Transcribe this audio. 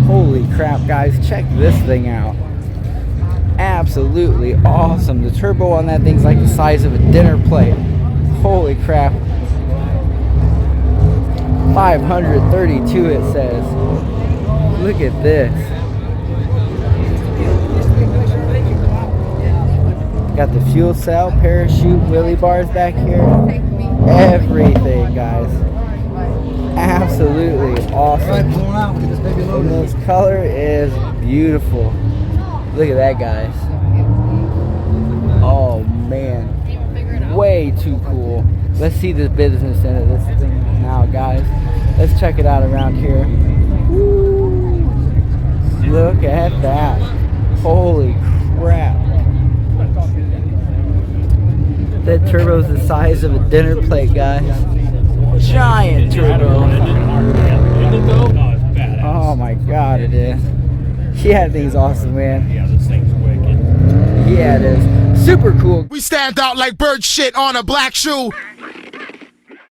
Holy crap, guys, check this thing out. Absolutely awesome. The turbo on that thing's like the size of a dinner plate. Holy crap. 532 it says. Look at this. Got the fuel cell, parachute, wheelie bars back here. Everything, guys. Absolutely awesome. And this color is beautiful. Look at that, guys. Oh man, way too cool. Let's see the business end of this thing now, guys. Let's check it out around here. Woo. Look at that. Holy crap. That turbo's the size of a dinner plate, guys. Giant turbo. Oh my god, it is. Yeah, that thing's awesome, man. Yeah, this thing's wicked. Yeah, it is. Super cool. We stand out like bird shit on a black shoe.